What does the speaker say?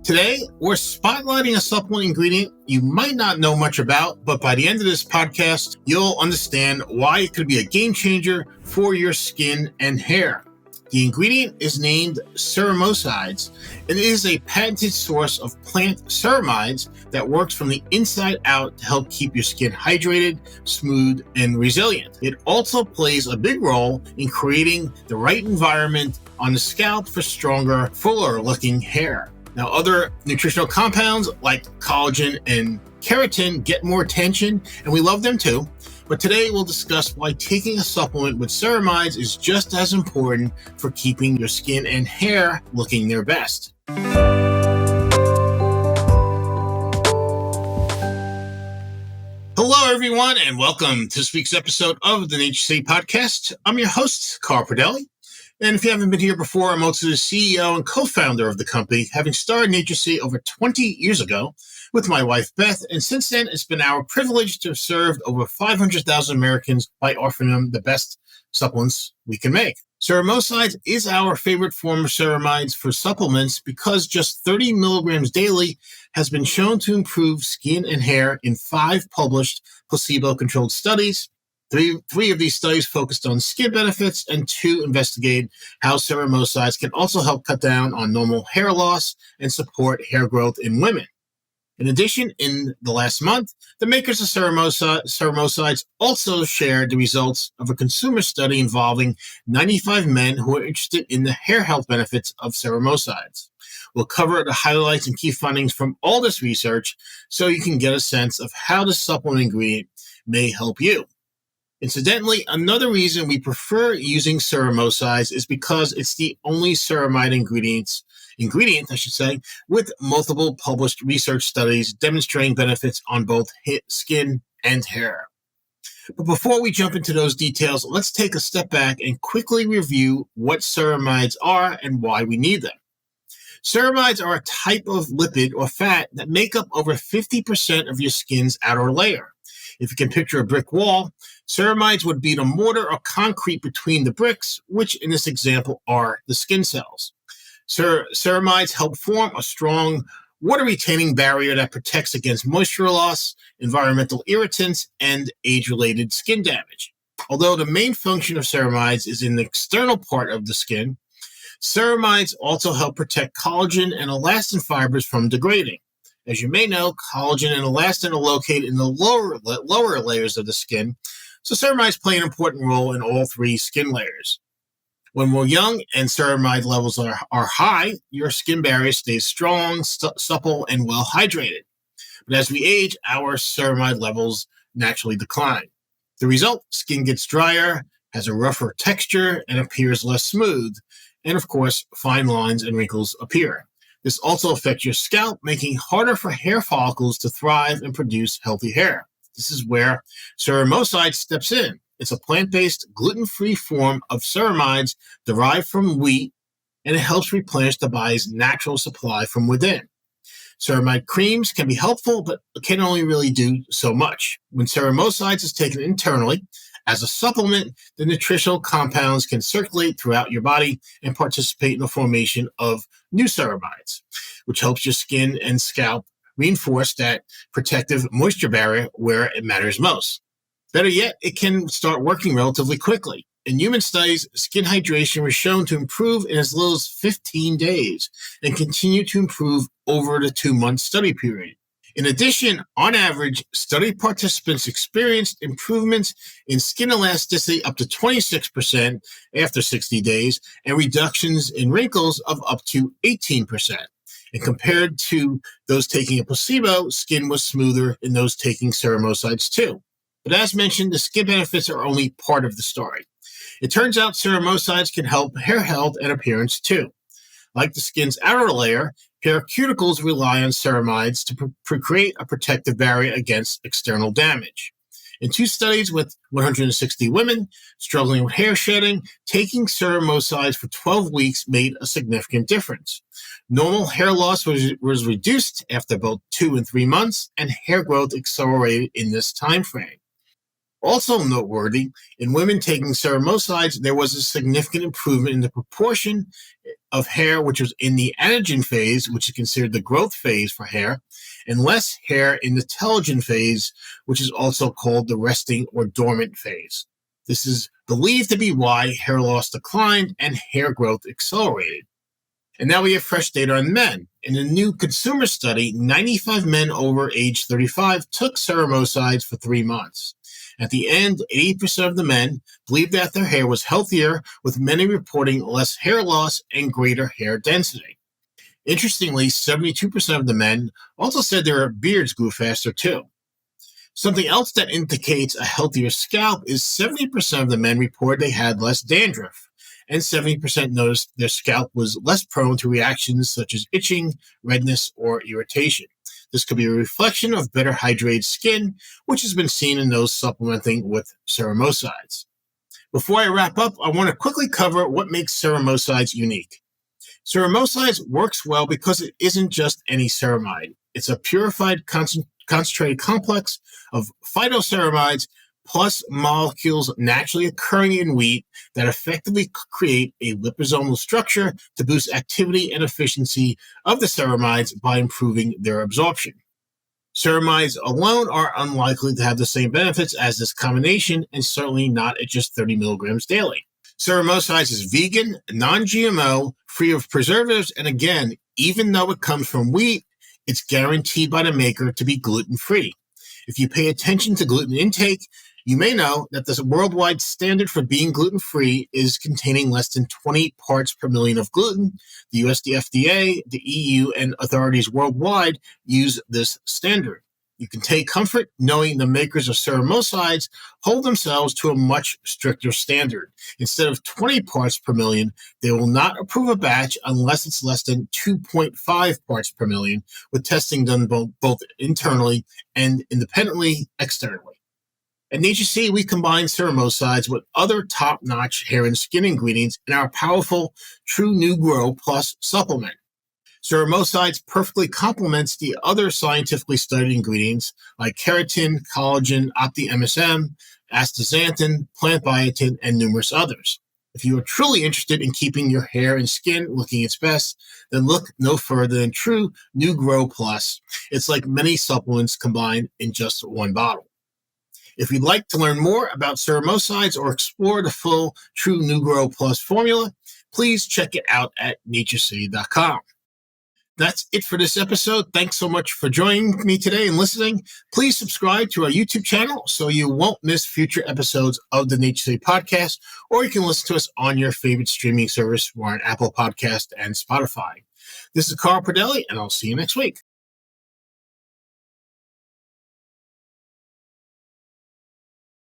Today, we're spotlighting a supplement ingredient you might not know much about, but by the end of this podcast, you'll understand why it could be a game changer for your skin and hair. The ingredient is named Ceramosides and is a patented source of plant ceramides that works from the inside out to help keep your skin hydrated, smooth, and resilient. It also plays a big role in creating the right environment on the scalp for stronger, fuller-looking hair. Now, other nutritional compounds like collagen and keratin get more attention, and we love them too. But today we'll discuss why taking a supplement with ceramides is just as important for keeping your skin and hair looking their best. Hello, everyone, and welcome to this week's episode of the NatureCity Podcast. I'm your host, Carl Pradelli. And if you haven't been here before, I'm also the CEO and co-founder of the company, having started NatureCity over 20 years ago with my wife, Beth. And since then, it's been our privilege to have served over 500,000 Americans by offering them the best supplements we can make. Ceramosides is our favorite form of ceramides for supplements because just 30 milligrams daily has been shown to improve skin and hair in 5 published placebo-controlled studies. Three of these studies focused on skin benefits, and 2 investigated how ceramosides can also help cut down on normal hair loss and support hair growth in women. In addition, in the last month, the makers of ceramosides also shared the results of a consumer study involving 95 men who are interested in the hair health benefits of ceramosides. We'll cover the highlights and key findings from all this research so you can get a sense of how the supplement ingredient may help you. Incidentally, another reason we prefer using ceramosides is because it's the only ceramide ingredient, with multiple published research studies demonstrating benefits on both skin and hair. But before we jump into those details, let's take a step back and quickly review what ceramides are and why we need them. Ceramides are a type of lipid or fat that make up over 50% of your skin's outer layer. If you can picture a brick wall, ceramides would be the mortar or concrete between the bricks, which in this example are the skin cells. Ceramides help form a strong water-retaining barrier that protects against moisture loss, environmental irritants, and age-related skin damage. Although the main function of ceramides is in the external part of the skin, ceramides also help protect collagen and elastin fibers from degrading. As you may know, collagen and elastin are located in the lower layers of the skin, so ceramides play an important role in all 3 skin layers. When we're young and ceramide levels are high, your skin barrier stays strong, supple, and well hydrated. But as we age, our ceramide levels naturally decline. The result, skin gets drier, has a rougher texture, and appears less smooth. And of course, fine lines and wrinkles appear. This also affects your scalp, making it harder for hair follicles to thrive and produce healthy hair. This is where Ceramosides steps in. It's a plant-based, gluten-free form of ceramides derived from wheat, and it helps replenish the body's natural supply from within. Ceramide creams can be helpful, but can only really do so much. When Ceramosides is taken internally, as a supplement, the nutritional compounds can circulate throughout your body and participate in the formation of new ceramides, which helps your skin and scalp reinforce that protective moisture barrier where it matters most. Better yet, it can start working relatively quickly. In human studies, skin hydration was shown to improve in as little as 15 days and continue to improve over the 2-month study period. In addition, on average, study participants experienced improvements in skin elasticity up to 26% after 60 days and reductions in wrinkles of up to 18%. And compared to those taking a placebo, skin was smoother in those taking ceramosides too. But as mentioned, the skin benefits are only part of the story. It turns out ceramosides can help hair health and appearance too. Like the skin's outer layer, hair cuticles rely on ceramides to create a protective barrier against external damage. In 2 studies with 160 women struggling with hair shedding, taking ceramosides for 12 weeks made a significant difference. Normal hair loss was reduced after both 2 and 3 months, and hair growth accelerated in this time frame. Also noteworthy, in women taking ceramosides, there was a significant improvement in the proportion of hair which was in the anagen phase, which is considered the growth phase for hair, and less hair in the telogen phase, which is also called the resting or dormant phase. This is believed to be why hair loss declined and hair growth accelerated. And now we have fresh data on men. In a new consumer study, 95 men over age 35 took ceramosides for 3 months. At the end, 80% of the men believed that their hair was healthier, with many reporting less hair loss and greater hair density. Interestingly, 72% of the men also said their beards grew faster too. Something else that indicates a healthier scalp is 70% of the men reported they had less dandruff, and 70% noticed their scalp was less prone to reactions such as itching, redness, or irritation. This could be a reflection of better hydrated skin, which has been seen in those supplementing with ceramosides. Before I wrap up, I want to quickly cover what makes ceramosides unique. Ceramosides works well because it isn't just any ceramide. It's a purified concentrated complex of phytoceramides plus molecules naturally occurring in wheat that effectively create a liposomal structure to boost activity and efficiency of the ceramides by improving their absorption. Ceramides alone are unlikely to have the same benefits as this combination, and certainly not at just 30 milligrams daily. Ceramosides is vegan, non-GMO, free of preservatives, and again, even though it comes from wheat, it's guaranteed by the maker to be gluten-free. If you pay attention to gluten intake, you may know that the worldwide standard for being gluten-free is containing less than 20 parts per million of gluten. The FDA, the EU, and authorities worldwide use this standard. You can take comfort knowing the makers of ceramosides hold themselves to a much stricter standard. Instead of 20 parts per million, they will not approve a batch unless it's less than 2.5 parts per million, with testing done both internally and independently externally. At NatureCity, we combine ceramosides with other top-notch hair and skin ingredients in our powerful True New Grow Plus supplement. Ceramosides perfectly complements the other scientifically studied ingredients like keratin, collagen, OptiMSM, astaxanthin, plant biotin, and numerous others. If you are truly interested in keeping your hair and skin looking its best, then look no further than True New Grow Plus. It's like many supplements combined in just one bottle. If you'd like to learn more about ceramosides or explore the full True New Grow Plus formula, please check it out at NatureCity.com. That's it for this episode. Thanks so much for joining me today and listening. Please subscribe to our YouTube channel so you won't miss future episodes of the NatureCity Podcast, or you can listen to us on your favorite streaming service. We're on Apple Podcast and Spotify. This is Carl Pradelli, and I'll see you next week.